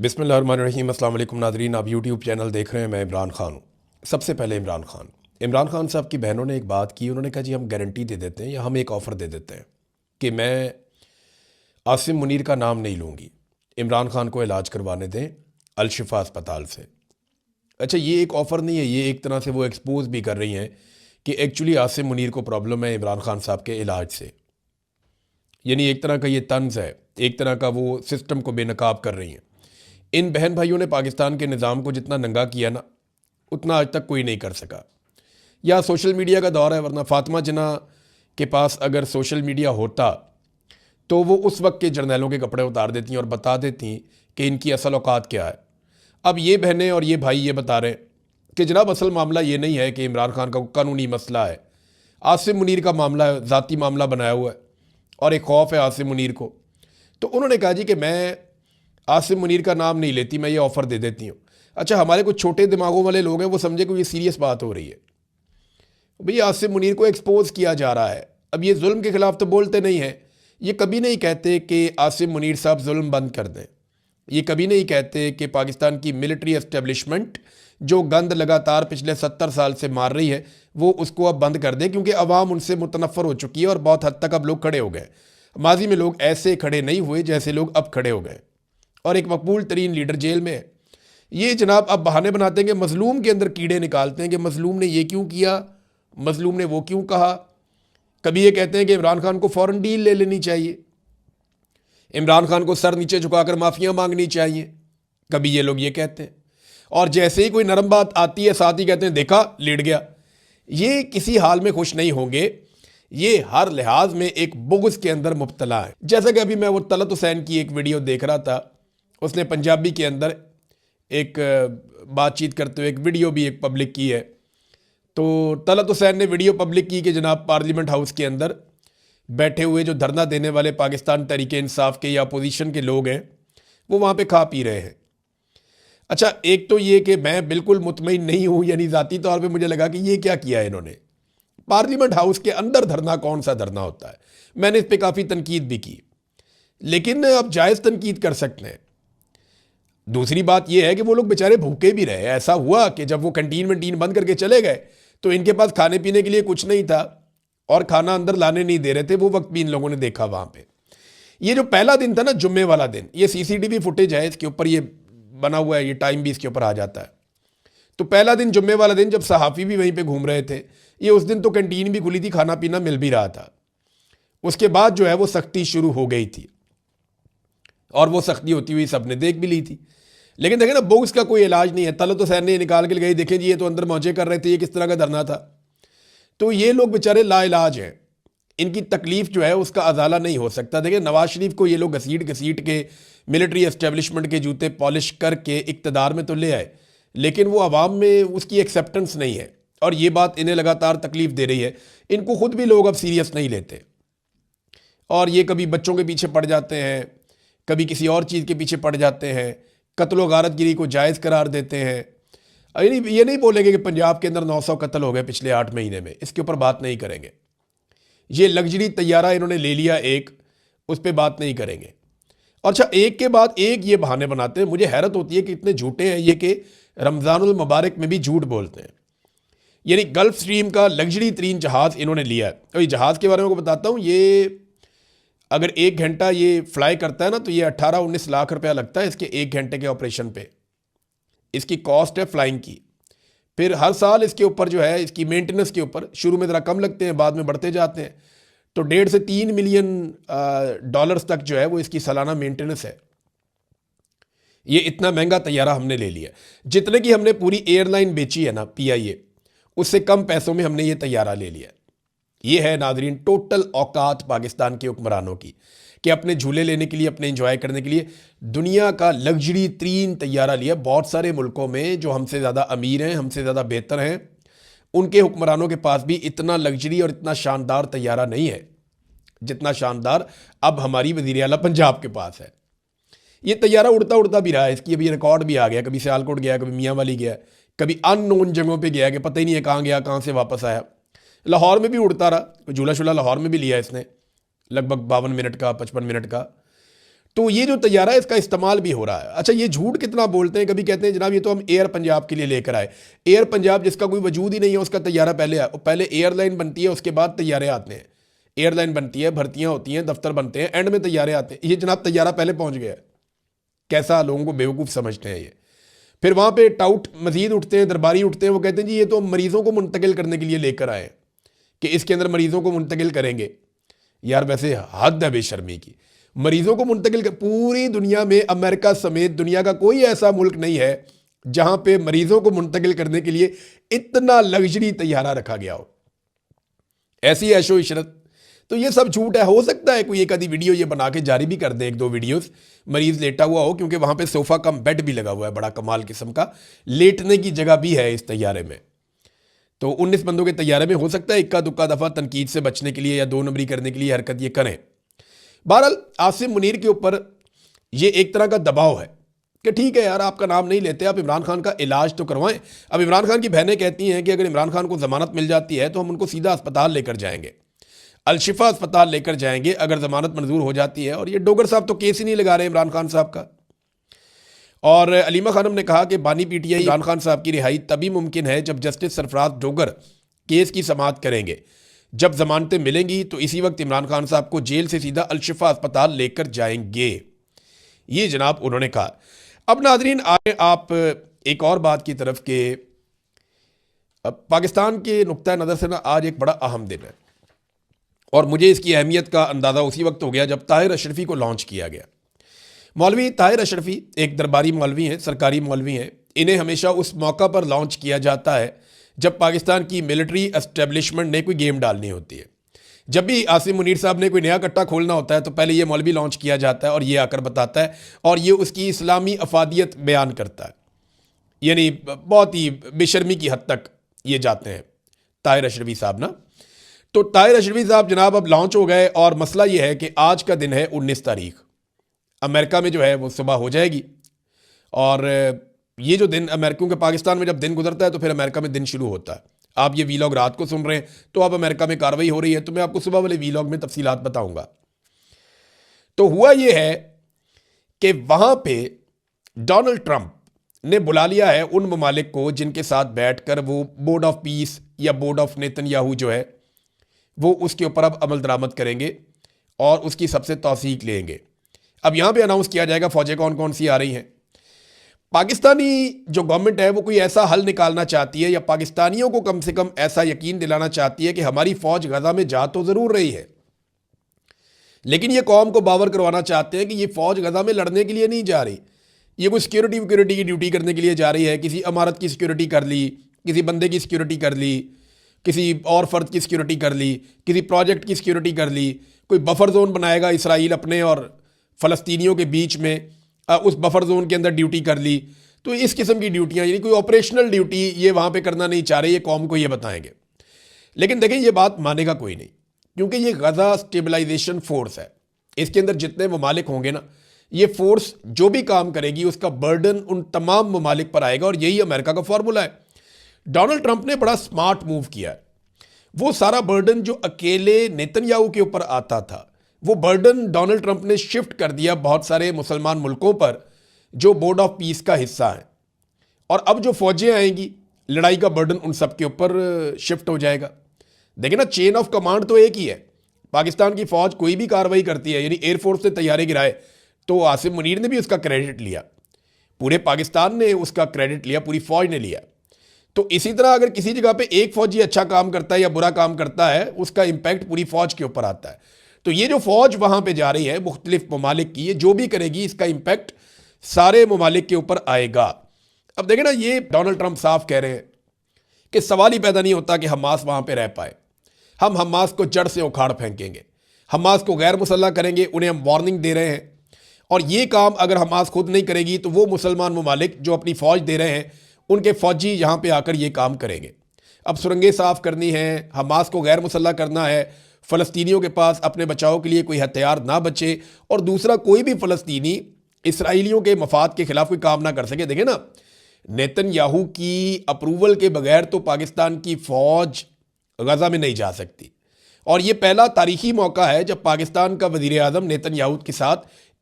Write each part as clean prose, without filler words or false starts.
बिस्मिल्लाहिर्रहमानिर्रहीम। अस्सलाम वालेकुम नाज़रीन, आप यूट्यूब चैनल देख रहे हैं। मैं इमरान खान हूँ। सबसे पहले इमरान खान साहब की बहनों ने एक बात की। उन्होंने कहा जी हम गारंटी दे देते हैं या हम एक ऑफ़र दे देते हैं कि मैं आसिम मुनीर का नाम नहीं लूँगी, इमरान खान को इलाज करवाने दें अल-शिफा अस्पताल से। अच्छा, ये एक ऑफ़र नहीं है, ये एक तरह से वो एक्सपोज भी कर रही हैं कि एक्चुअली आसिम मुनीर को प्रॉब्लम है इमरान खान साहब के इलाज से। यानी एक तरह का ये तंज़ है, एक तरह का वो सिस्टम को बेनकाब कर रही हैं। इन बहन भाइयों ने पाकिस्तान के निज़ाम को जितना नंगा किया ना, उतना आज तक कोई नहीं कर सका। या सोशल मीडिया का दौर है, वरना फातिमा जिन्ना के पास अगर सोशल मीडिया होता तो वो उस वक्त के जर्नैलों के कपड़े उतार देती और बता देती कि इनकी असल औकात क्या है। अब ये बहनें और ये भाई ये बता रहे हैं कि जनाब असल मामला ये नहीं है कि इमरान खान का कानूनी मसला है, आसिम मुनीर का मामला है, ज़ाती मामला बनाया हुआ है और एक खौफ है आसिम मुनीर को। तो उन्होंने कहा जी कि मैं आसिम मुनीर का नाम नहीं लेती, मैं ये ऑफ़र दे देती हूँ। अच्छा, हमारे कुछ छोटे दिमागों वाले लोग हैं, वो समझे कोई ये सीरियस बात हो रही है। भैया आसिम मुनीर को एक्सपोज किया जा रहा है। अब ये जुल्म के ख़िलाफ़ तो बोलते नहीं हैं, ये कभी नहीं कहते कि आसिम मुनीर साहब जुल्म बंद कर दें, ये कभी नहीं कहते कि पाकिस्तान की मिलिट्री एस्टेब्लिशमेंट जो गंद लगातार पिछले 70 साल से मार रही है वो उसको अब बंद कर दे, क्योंकि अवाम उनसे मुतनफ़र हो चुकी है और बहुत हद तक अब लोग खड़े हो गए। माजी में लोग ऐसे खड़े नहीं हुए जैसे लोग अब खड़े हो गए और एक मकबूल तरीन लीडर जेल में है। ये जनाब अब बहाने बनाते हैं कि मजलूम के अंदर कीड़े निकालते हैं कि मजलूम ने ये क्यों किया, मजलूम ने वो क्यों कहा। कभी ये कहते हैं कि इमरान खान को फ़ौरन डील ले लेनी चाहिए, इमरान खान को सर नीचे झुकाकर माफ़ियाँ मांगनी चाहिए, कभी ये लोग ये कहते हैं। और जैसे ही कोई नरम बात आती है साथ ही कहते हैं देखा लेट गया। ये किसी हाल में खुश नहीं होंगे, ये हर लिहाज में एक बुग़्ज़ के अंदर मुब्तला है। जैसा कि अभी मैं वो तलत हुसैन की एक वीडियो देख रहा था, उसने पंजाबी के अंदर एक बातचीत करते हुए एक वीडियो भी एक पब्लिक की है। तो तलत हुसैन ने वीडियो पब्लिक की कि जनाब पार्लियामेंट हाउस के अंदर बैठे हुए जो धरना देने वाले पाकिस्तान तहरीक इंसाफ के या अपोजिशन के लोग हैं वो वहाँ पे खा पी रहे हैं। अच्छा, एक तो ये कि मैं बिल्कुल मुतमईन नहीं हूँ, यानी ज़ाती तौर पे मुझे लगा कि ये क्या किया है इन्होंने। पार्लियामेंट हाउस के अंदर धरना कौन सा धरना होता है, मैंने इस पर काफ़ी तनकीद भी की, लेकिन अब जायज़ तनकीद कर सकते हैं। दूसरी बात यह है कि वो लोग बेचारे भूखे भी रहे। ऐसा हुआ कि जब वो कंटीन वंटीन बंद करके चले गए तो इनके पास खाने पीने के लिए कुछ नहीं था और खाना अंदर लाने नहीं दे रहे थे। वो वक्त भी इन लोगों ने देखा वहाँ पे। ये जो पहला दिन था ना, जुम्मे वाला दिन, ये सीसीटीवी फुटेज है, इसके ऊपर ये बना हुआ है, ये टाइम भी इसके ऊपर आ जाता है। तो पहला दिन, जुम्मे वाला दिन, जब सहाफ़ी भी वहीं पर घूम रहे थे, ये उस दिन तो कैंटीन भी खुली थी, खाना पीना मिल भी रहा था। उसके बाद जो है वो सख्ती शुरू हो गई थी और वो सख्ती होती हुई सबने देख भी ली थी। लेकिन देखें ना, बुग़्ज़ का कोई इलाज नहीं है। तलत हुसैन ने निकाल के गई, देखें जी ये तो अंदर मौजे कर रहे थे, ये किस तरह का धरना था। तो ये लोग बेचारे लाइलाज हैं, इनकी तकलीफ़ जो है उसका अजाला नहीं हो सकता। देखिए, नवाज शरीफ को ये लोग घसीट घसीट के मिलिट्री एस्टेब्लिशमेंट के जूते पॉलिश करके इक़्तिदार में तो ले आए, लेकिन वो अवाम में उसकी एक्सेप्टेंस नहीं है और ये बात इन्हें लगातार तकलीफ़ दे रही है। इनको खुद भी लोग अब सीरियस नहीं लेते और ये कभी बच्चों के पीछे पड़ जाते हैं, कभी किसी और चीज़ के पीछे पड़ जाते हैं, कत्ल व गारतगिरी को जायज़ करार देते हैं। ये नहीं बोलेंगे कि पंजाब के अंदर 900 कत्ल हो गए पिछले 8 महीने में, इसके ऊपर बात नहीं करेंगे। ये लग्जरी तैयारा इन्होंने ले लिया एक, उस पर बात नहीं करेंगे। और अच्छा, एक के बाद एक ये बहाने बनाते हैं। मुझे हैरत होती है कि इतने झूठे हैं ये कि रमज़ानुल मुबारक में भी झूठ बोलते हैं। यानी गल्फ स्ट्रीम का लग्जरी तरीन जहाज़ इन्होंने लिया है। तो ये जहाज़ के बारे में बताता हूँ, ये अगर 1 घंटा ये फ्लाई करता है ना तो ये 18-19 लाख रुपया लगता है इसके 1 घंटे के ऑपरेशन पे। इसकी कॉस्ट है फ्लाइंग की। फिर हर साल इसके ऊपर जो है इसकी मेंटेनेंस के ऊपर, शुरू में ज़रा कम लगते हैं, बाद में बढ़ते जाते हैं, तो 1.5 से 3 मिलियन डॉलर्स तक जो है वो इसकी सालाना मेंटेनेंस है। ये इतना महंगा तैयारा हमने ले लिया, जितने की हमने पूरी एयरलाइन बेची है ना PIA, उससे कम पैसों में हमने ये तैयारा ले लिया। ये है नाजरीन टोटल औकात पाकिस्तान के हुक्मरानों की कि अपने झूले लेने के लिए, अपने एंजॉय करने के लिए दुनिया का लग्जरी तरीन तैयारा लिया। बहुत सारे मुल्कों में जो हमसे ज़्यादा अमीर हैं, हमसे ज़्यादा बेहतर हैं, उनके हुक्मरानों के पास भी इतना लग्जरी और इतना शानदार तैयारा नहीं है जितना शानदार अब हमारी वज़ीर आला पंजाब के पास है। ये तैयारा उड़ता उड़ता भी रहा है, इसकी अभी रिकॉर्ड भी आ गया। कभी सियालकोट गया, कभी मियाँ वाली गया, कभी अननोन जगहों पर गया कि पता ही नहीं है कहाँ गया, कहाँ से वापस आया। लाहौर में भी उड़ता रहा, झूला शूला लाहौर में भी लिया इसने, लगभग 52 मिनट का, 55 मिनट का। तो ये जो तैयारा है इसका इस्तेमाल भी हो रहा है। अच्छा, ये झूठ कितना बोलते हैं, कभी कहते हैं जनाब ये तो हम एयर पंजाब के लिए लेकर आए। एयर पंजाब जिसका कोई वजूद ही नहीं है, उसका तैयारा पहले एयरलाइन बनती है, उसके बाद तैयारे आते हैं। एयरलाइन बनती है, भर्तियां होती हैं, दफ्तर बनते हैं, एंड में तैयारे आते हैं। ये जनाब तैयारा पहले पहुंच गया। कैसा लोगों को बेवकूफ़ समझते हैं ये। फिर वहाँ पे टाउट मजीद उठते हैं, दरबारी उठते हैं, वो कहते हैं जी ये तो मरीज़ों को मुंतकिल करने के लिए लेकर आए कि इसके अंदर मरीज़ों को मुंतकिल करेंगे। यार वैसे हद है बेशर्मी की। मरीज़ों को मुंतकिल कर, पूरी दुनिया में अमेरिका समेत दुनिया का कोई ऐसा मुल्क नहीं है जहाँ पे मरीज़ों को मुंतकिल करने के लिए इतना लग्जरी तैयारा रखा गया हो, ऐसी ऐशो इशरत। तो ये सब झूठ है। हो सकता है कोई एक आधी वीडियो ये बना के जारी भी कर दे, एक दो वीडियोस, मरीज लेटा हुआ हो, क्योंकि वहाँ पे सोफ़ा कम बेड भी लगा हुआ है, बड़ा कमाल किस्म का, लेटने की जगह भी है इस तैयारे में। तो 19 बंदों के तैयारे में हो सकता है इक्का दुक्का दफ़ा तनकीद से बचने के लिए या दो नंबरी करने के लिए हरकत ये करें। बहरहाल आसिम मुनीर के ऊपर ये एक तरह का दबाव है कि ठीक है यार, आपका नाम नहीं लेते, आप इमरान खान का इलाज तो करवाएं। अब इमरान खान की बहनें कहती हैं कि अगर इमरान खान को ज़मानत मिल जाती है तो हम उनको सीधा अस्पताल लेकर जाएंगे, अलशिफा अस्पताल लेकर जाएंगे अगर ज़मानत मंजूर हो जाती है। और ये डोगर साहब तो केस ही नहीं लगा रहे इमरान खान साहब का। और अलीमा खानम ने कहा कि बानी पीटीआई इमरान खान साहब की रिहाई तभी मुमकिन है जब जस्टिस सरफराज डोगर केस की समाअत करेंगे। जब जमानतें मिलेंगी तो इसी वक्त इमरान खान साहब को जेल से सीधा अलशिफा अस्पताल लेकर जाएंगे, ये जनाब उन्होंने कहा। अब नाजरीन आए आप एक और बात की तरफ के पाकिस्तान के नुक्ता नज़र से ना आज एक बड़ा अहम दिन है और मुझे इसकी अहमियत का अंदाज़ा उसी वक्त हो गया जब ताहिर अशरफी को लॉन्च किया गया। मौलवी ताहिर अशरफी एक दरबारी मौलवी हैं, सरकारी मौलवी हैं। इन्हें हमेशा उस मौका पर लॉन्च किया जाता है जब पाकिस्तान की मिलिट्री एस्टेब्लिशमेंट ने कोई गेम डालनी होती है। जब भी आसिम मुनीर साहब ने कोई नया कट्टा खोलना होता है तो पहले ये मौलवी लॉन्च किया जाता है और ये आकर बताता है और ये उसकी इस्लामी अफादियत बयान करता है। यानी बहुत ही बेशर्मी की हद तक ये जाते हैं ताहिर अशरफी साहब ना। तो ताहिर अशरफी साहब जनाब अब लॉन्च हो गए और मसला ये है कि आज का दिन है 19 तारीख। अमेरिका में जो है वो सुबह हो जाएगी और ये जो दिन अमेरिका के पाकिस्तान में जब दिन गुजरता है तो फिर अमेरिका में दिन शुरू होता है। आप ये वीलॉग रात को सुन रहे हैं तो अब अमेरिका में कार्रवाई हो रही है, तो मैं आपको सुबह वाले वीलॉग में तफसीलात बताऊंगा। तो हुआ ये है कि वहां पे डोनाल्ड ट्रंप ने बुला लिया है उन ममालिक को जिनके साथ बैठकर वो बोर्ड ऑफ पीस या बोर्ड ऑफ नेतन्याहू जो है वो उसके ऊपर अब अमल दरामद करेंगे और उसकी सबसे तौसीक लेंगे। अब यहां पे अनाउंस किया जाएगा फौजें कौन कौन सी आ रही हैं। पाकिस्तानी जो गवर्नमेंट है वो कोई ऐसा हल निकालना चाहती है या पाकिस्तानियों को कम से कम ऐसा यकीन दिलाना चाहती है कि हमारी फौज गजा में जा तो जरूर रही है, लेकिन ये कौम को बावर करवाना चाहते हैं कि ये फौज गजा में लड़ने के लिए नहीं जा रही, ये कोई सिक्योरिटी की ड्यूटी करने के लिए जा रही है। किसी इमारत की सिक्योरिटी कर ली, किसी बंदे की सिक्योरिटी कर ली, किसी और फर्द की सिक्योरिटी कर ली, किसी प्रोजेक्ट की सिक्योरिटी कर ली, कोई बफर जोन बनाएगा इसराइल अपने और फ़लस्तीनियों के बीच में, उस बफर जोन के अंदर ड्यूटी कर ली। तो इस किस्म की ड्यूटियाँ, यानी कोई ऑपरेशनल ड्यूटी ये वहाँ पे करना नहीं चाह रहे, ये कौम को ये बताएंगे। लेकिन देखें ये बात मानेगा कोई नहीं, क्योंकि ये गजा स्टेबलाइजेशन फोर्स है। इसके अंदर जितने ममालिक होंगे ना, ये फोर्स जो भी काम करेगी उसका बर्डन उन तमाम ममालिक पर आएगा और यही अमेरिका का फॉर्मूला है। डोनाल्ड ट्रंप ने बड़ा स्मार्ट मूव किया है। वो सारा बर्डन जो अकेले नेतन्याहू के ऊपर आता था वो बर्डन डोनाल्ड ट्रंप ने शिफ्ट कर दिया बहुत सारे मुसलमान मुल्कों पर जो बोर्ड ऑफ पीस का हिस्सा है। और अब जो फौजें आएंगी लड़ाई का बर्डन उन सब के ऊपर शिफ्ट हो जाएगा। देखिए ना, चेन ऑफ कमांड तो एक ही है। पाकिस्तान की फौज कोई भी कार्रवाई करती है, यानी एयरफोर्स ने तैयारे गिराए तो आसिम मुनीर ने भी उसका क्रेडिट लिया, पूरे पाकिस्तान ने उसका क्रेडिट लिया, पूरी फौज ने लिया। तो इसी तरह अगर किसी जगह पे एक फौजी अच्छा काम करता है या बुरा काम करता है उसका इंपैक्ट पूरी फौज के ऊपर आता है। तो ये जो फौज वहां पे जा रही है मुख्तलिफ ममालिक की, ये जो भी करेगी इसका इंपैक्ट सारे ममालिक के ऊपर आएगा। अब देखें ना, ये डोनाल्ड ट्रंप साफ कह रहे हैं कि सवाल ही पैदा नहीं होता कि हमास वहां पे रह पाए। हम हमास को जड़ से उखाड़ फेंकेंगे, हमास को गैर मुसल्लह करेंगे, उन्हें हम वार्निंग दे रहे हैं। और ये काम अगर हमास खुद नहीं करेगी तो वो मुसलमान ममालिक जो अपनी फौज दे रहे हैं उनके फौजी यहाँ पे आकर ये काम करेंगे। अब सुरंगें साफ करनी है, हमास को गैर मुसल्लह करना है, फ़लस्तीनियों के पास अपने बचाव के लिए कोई हथियार ना बचे और दूसरा कोई भी फ़लस्तीनी इसराइलियों के मफाद के खिलाफ कोई काम ना कर सके। देखें ना, नेतन्याहू की अप्रूवल के बगैर तो पाकिस्तान की फ़ौज गजा में नहीं जा सकती। और ये पहला तारीखी मौका है जब पाकिस्तान का वज़ीर आज़म नेतन्याहू के साथ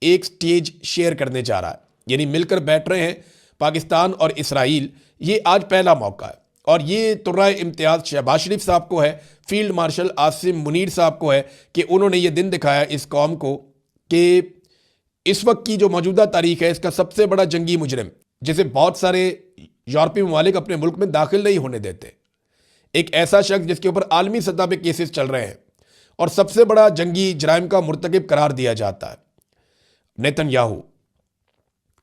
एक स्टेज शेयर करने जा रहा है, यानी मिलकर बैठ रहे हैं पाकिस्तान और इसराइल। ये आज पहला मौका है और ये तुर्रा इम्तियाज शहबाज शरीफ साहब को है, फील्ड मार्शल आसिम मुनीर साहब को है कि उन्होंने ये दिन दिखाया इस कौम को कि इस वक्त की जो मौजूदा तारीख है इसका सबसे बड़ा जंगी मुजरिम, जिसे बहुत सारे यूरोपीय ममालिक अपने मुल्क में दाखिल नहीं होने देते, एक ऐसा शख्स जिसके ऊपर आलमी सतह पे केसेस चल रहे हैं और सबसे बड़ा जंगी जराइम का मुर्तकिब करार दिया जाता है नेतन्याहू,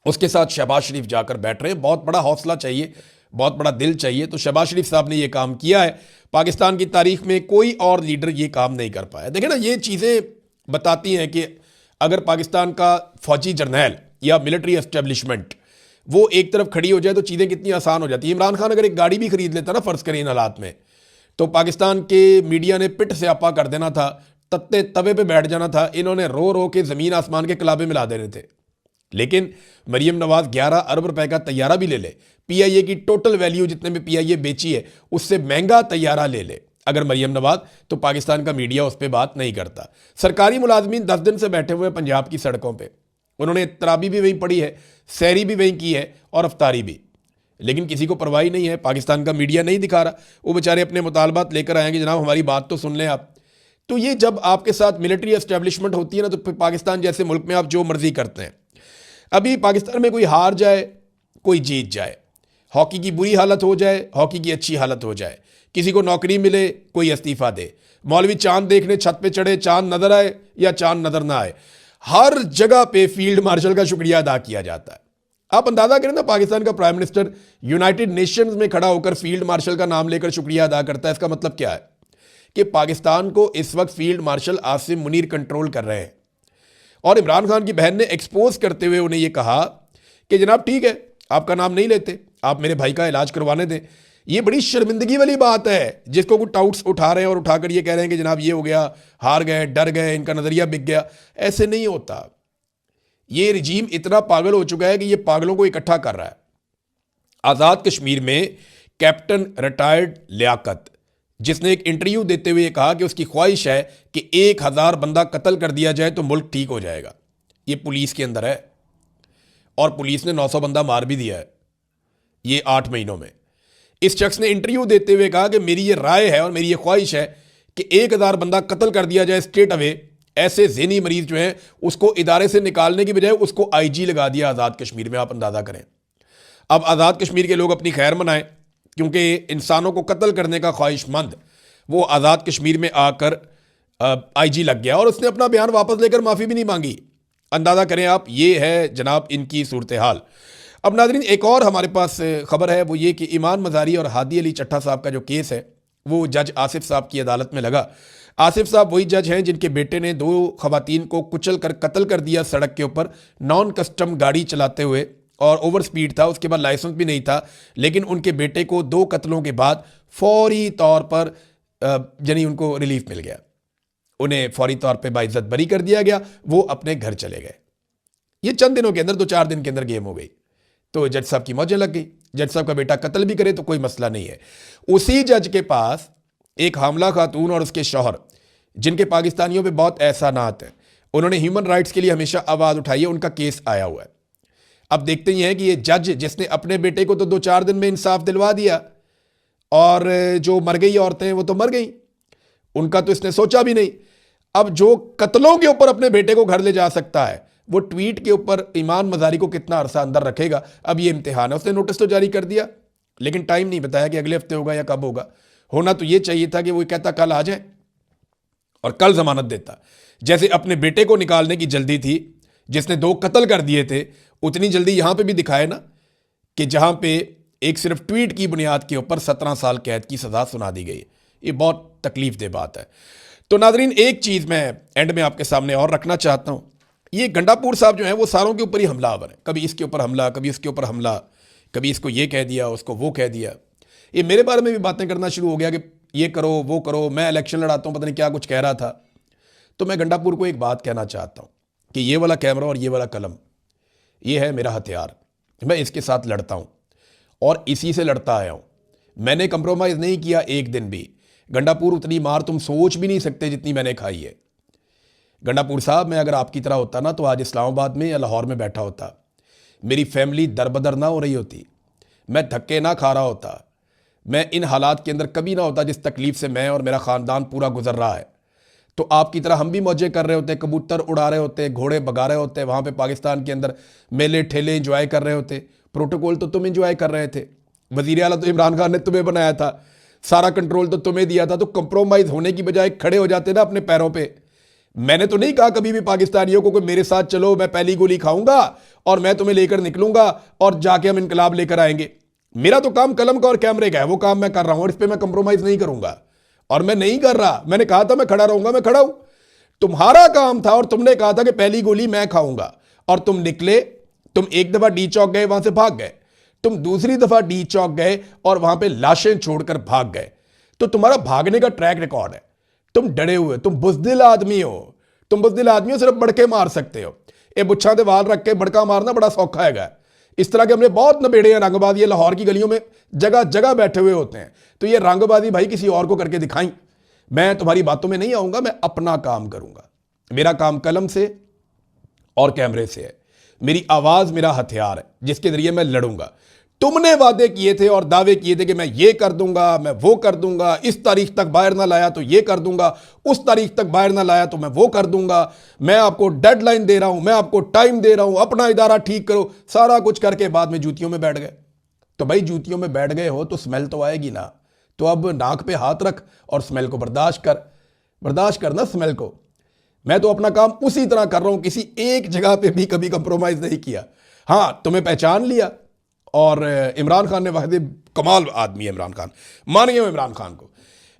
उसके साथ शहबाज शरीफ जाकर बैठ रहे हैं। बहुत बड़ा हौसला चाहिए, बहुत बड़ा दिल चाहिए। तो शहबाज शरीफ साहब ने यह काम किया है। पाकिस्तान की तारीख में कोई और लीडर ये काम नहीं कर पाया। देखिए ना, ये चीज़ें बताती हैं कि अगर पाकिस्तान का फौजी जर्नैल या मिलिट्री एस्टेब्लिशमेंट वो एक तरफ खड़ी हो जाए तो चीज़ें कितनी आसान हो जाती है। इमरान खान अगर एक गाड़ी भी खरीद लेता ना, फ़र्ज़ करें इन हालात में, तो पाकिस्तान के मीडिया ने पिट से आपा कर देना था, तत्ते तवे पे बैठ जाना था, इन्होंने रो रो के ज़मीन आसमान के कलाबे मिला देने थे। लेकिन मरीम नवाज 11 अरब रुपए का तैयारा भी ले ले, पीआईए की टोटल वैल्यू जितने में पीआईए बेची है उससे महंगा तैयारा ले ले अगर मरीम नवाज, तो पाकिस्तान का मीडिया उस पर बात नहीं करता। सरकारी मुलाजमीन 10 दिन से बैठे हुए पंजाब की सड़कों पर, उन्होंने तराबी भी वहीं पढ़ी है, सैरी भी वहीं की है और अफ्तारी भी, लेकिन किसी को परवाही नहीं है। पाकिस्तान का मीडिया नहीं दिखा रहा, वो बेचारे अपने मुतालबात लेकर आएंगे, जनाब हमारी बात तो सुन लें आप। तो ये जब आपके साथ मिलिट्री एस्टेब्लिशमेंट होती है ना, तो फिर पाकिस्तान जैसे मुल्क में आप जो मर्जी करते हैं। अभी पाकिस्तान में कोई हार जाए, कोई जीत जाए, हॉकी की बुरी हालत हो जाए, हॉकी की अच्छी हालत हो जाए, किसी को नौकरी मिले, कोई इस्तीफा दे, मौलवी चांद देखने छत पे चढ़े, चांद नजर आए या चांद नजर ना आए, हर जगह पे फील्ड मार्शल का शुक्रिया अदा किया जाता है। आप अंदाजा करें ना, पाकिस्तान का प्राइम मिनिस्टर यूनाइटेड नेशंस में खड़ा होकर फील्ड मार्शल का नाम लेकर शुक्रिया अदा करता है। इसका मतलब क्या है कि पाकिस्तान को इस वक्त field marshal Asim Munir control कर रहे हैं। और इमरान खान की बहन ने एक्सपोज करते हुए उन्हें यह कहा कि जनाब ठीक है, आपका नाम नहीं लेते, आप मेरे भाई का इलाज करवाने दें। ये बड़ी शर्मिंदगी वाली बात है, जिसको कुछ टाउट्स उठा रहे हैं और उठाकर ये कह रहे हैं कि जनाब ये हो गया, हार गए, डर गए, इनका नजरिया बिक गया। ऐसे नहीं होता। ये रिजीम इतना पागल हो चुका है कि ये पागलों को इकट्ठा कर रहा है। आज़ाद कश्मीर में कैप्टन रिटायर्ड लियाकत, जिसने एक इंटरव्यू देते हुए कहा कि उसकी ख्वाहिश है कि 1000 बंदा कत्ल कर दिया जाए तो मुल्क ठीक हो जाएगा। ये पुलिस के अंदर है और पुलिस ने 900 बंदा मार भी दिया है ये 8 महीनों में। इस शख्स ने इंटरव्यू देते हुए कहा कि मेरी ये राय है और मेरी ये ख्वाहिश है कि 1000 बंदा कत्ल कर दिया जाए स्ट्रेट अवे। ऐसे ज़हनी मरीज जो हैं उसको इदारे से निकालने की बजाय उसको आईजी लगा दिया आज़ाद कश्मीर में। आप अंदाज़ा करें, अब आज़ाद कश्मीर के लोग अपनी खैर मनाएं, क्योंकि इंसानों को कत्ल करने का ख्वाहिशमंद वो आज़ाद कश्मीर में आकर आईजी लग गया और उसने अपना बयान वापस लेकर माफ़ी भी नहीं मांगी। अंदाज़ा करें आप, ये है जनाब इनकी सूरत हाल। अब नाज़रीन, एक और हमारे पास खबर है, वो ये कि ईमान मज़ारी और हादी अली चट्टा साहब का जो केस है वो जज आसिफ साहब की अदालत में लगा। आसिफ साहब वही जज हैं जिनके बेटे ने 2 खवातीन को कुचल कर कत्ल कर दिया सड़क के ऊपर, नॉन कस्टम गाड़ी चलाते हुए, और ओवर स्पीड था, उसके बाद लाइसेंस भी नहीं था। लेकिन उनके बेटे को 2 कत्लों के बाद फौरी तौर पर यानी उनको रिलीफ मिल गया, उन्हें फौरी तौर पे बाइज्जत बरी कर दिया गया, वो अपने घर चले गए। ये चंद दिनों के अंदर, 2-4 दिन के अंदर गेम हो गई। तो जज साहब की मौजें लग गई। जज साहब का बेटा कत्ल भी करे तो कोई मसला नहीं है। उसी जज के पास एक हामला खातून और उसके शौहर, जिनके पाकिस्तानियों पे बहुत एहसानात हैं, उन्होंने ह्यूमन राइट्स के लिए हमेशा आवाज़ उठाई है, उनका केस आया हुआ है। अब देखते ही हैं कि ये जज जिसने अपने बेटे को तो 2-4 दिन में इंसाफ दिलवा दिया, और जो मर गई औरतें वो तो मर गई, उनका तो इसने सोचा भी नहीं। अब जो कत्लों के ऊपर अपने बेटे को घर ले जा सकता है, वो ट्वीट के ऊपर ईमान मज़ारी को कितना अरसा अंदर रखेगा। अब ये इम्तिहान है। उसने नोटिस तो जारी कर दिया, लेकिन टाइम नहीं बताया कि अगले हफ्ते होगा या कब होगा। होना तो ये चाहिए था कि वो कहता कल आ जाए और कल जमानत देता। जैसे अपने बेटे को निकालने की जल्दी थी, जिसने 2 कत्ल कर दिए थे, उतनी जल्दी यहां पे भी दिखाए ना, कि जहां पे एक सिर्फ ट्वीट की बुनियाद के ऊपर 17 साल कैद की सजा सुना दी गई। ये बहुत तकलीफ दे बात है। तो नाजरीन, एक चीज मैं एंड में आपके सामने और रखना चाहता हूं। ये गंडापुर साहब जो है वो सारों के ऊपर ही हमलावर है। कभी इसके ऊपर हमला, कभी उसके ऊपर हमला, कभी इसको ये कह दिया, उसको वो कह दिया। ये मेरे बारे में भी बातें करना शुरू हो गया कि ये करो वो करो, मैं इलेक्शन लड़ाता हूं, पता नहीं क्या कुछ कह रहा था। तो मैं गंडापुर को एक बात कहना चाहता हूं कि ये वाला कैमरा और ये वाला कलम, ये है मेरा हथियार। मैं इसके साथ लड़ता हूं और इसी से लड़ता आया हूं। मैंने कंप्रोमाइज़ नहीं किया एक दिन भी। गंडापुर, उतनी मार तुम सोच भी नहीं सकते जितनी मैंने खाई है। गंडापुर साहब, मैं अगर आपकी तरह होता ना तो आज इस्लामाबाद में या लाहौर में बैठा होता, मेरी फैमिली दरबदर ना हो रही होती, मैं धक्के ना खा रहा होता, मैं इन हालात के अंदर कभी ना होता जिस तकलीफ से मैं और मेरा ख़ानदान पूरा गुजर रहा है। तो आपकी तरह हम भी मौजे कर रहे होते, कबूतर उड़ा रहे होते, घोड़े भगा रहे होते, वहाँ पे पाकिस्तान के अंदर मेले ठेले इंजॉय कर रहे होते। प्रोटोकॉल तो तुम इंजॉय कर रहे थे, वज़ीर आला तो इमरान खान ने तुम्हें बनाया था, सारा कंट्रोल तो तुम्हें दिया था, तो कंप्रोमाइज़ होने की बजाय खड़े हो जाते ना अपने पैरों पर। मैंने तो नहीं कहा कभी भी पाकिस्तानियों को कि मेरे साथ चलो, मैं पहली गोली खाऊंगा और मैं तुम्हें लेकर निकलूंगा और जाके हम इनकलाब लेकर आएंगे। मेरा तो काम कलम का और कैमरे का है, वो काम मैं कर रहा हूं और इस पर मैं कंप्रोमाइज नहीं करूंगा और मैं नहीं कर रहा। मैंने कहा था मैं खड़ा रहूंगा, मैं खड़ा हूं। तुम्हारा काम था और तुमने कहा था कि पहली गोली मैं खाऊंगा और तुम निकले। तुम एक दफा डी चौक गए, वहां से भाग गए। तुम दूसरी दफा डी चौक गए और वहां पे लाशें छोड़कर भाग गए। तो तुम्हारा भागने का ट्रैक रिकॉर्ड है। तुम डरे हुए, तुम बुज़दिल आदमी हो। तुम बुज़दिल आदमी हो, सिर्फ बड़के मार सकते हो। ये बुच्छा दे वाल रख के बड़का मारना बड़ा सौखा है। इस तरह के हमने बहुत नबेड़े हैं रंगबाजी, लाहौर की गलियों में जगह जगह बैठे हुए होते हैं। तो ये रंगबाजी भाई किसी और को करके दिखाई। मैं तुम्हारी बातों में नहीं आऊंगा, मैं अपना काम करूंगा। मेरा काम कलम से और कैमरे से है। मेरी आवाज मेरा हथियार है जिसके जरिए मैं लड़ूंगा। तुमने वादे किए थे और दावे किए थे कि मैं ये कर दूंगा, मैं वो कर दूंगा, इस तारीख तक बाहर ना लाया तो ये कर दूंगा, उस तारीख तक बाहर ना लाया तो मैं वो कर दूंगा। मैं आपको डेडलाइन दे रहा हूं, मैं आपको टाइम दे रहा हूं, अपना इदारा ठीक करो, सारा कुछ करके बाद में जूतियों में बैठ गए। तो भाई जूतियों में बैठ गए हो तो स्मेल तो आएगी ना। तो अब नाक पे हाथ रख और स्मेल को बर्दाश्त करना स्मेल को। मैं तो अपना काम उसी तरह कर रहा हूं, किसी एक जगह पे भी कभी कंप्रोमाइज नहीं किया। हां, तुम्हें पहचान लिया और इमरान खान ने वाहिद कमाल आदमी है इमरान खान, मानिए इमरान खान को।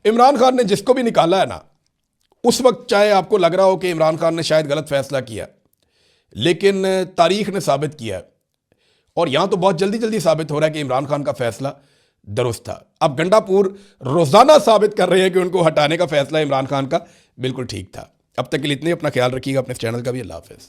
इमरान खान ने जिसको भी निकाला है ना, उस वक्त चाहे आपको लग रहा हो कि इमरान खान ने शायद गलत फैसला किया, लेकिन तारीख ने साबित किया है और यहां तो बहुत जल्दी जल्दी साबित हो रहा है कि इमरान खान का फैसला दुरुस्त था। अब गंडापुर रोजाना साबित कर रहे हैं कि उनको हटाने का फैसला इमरान खान का बिल्कुल ठीक था। अब तक के लिए इतने, अपना ख्याल रखिएगा, अपने चैनल का भी। अल्लाह हाफिज़।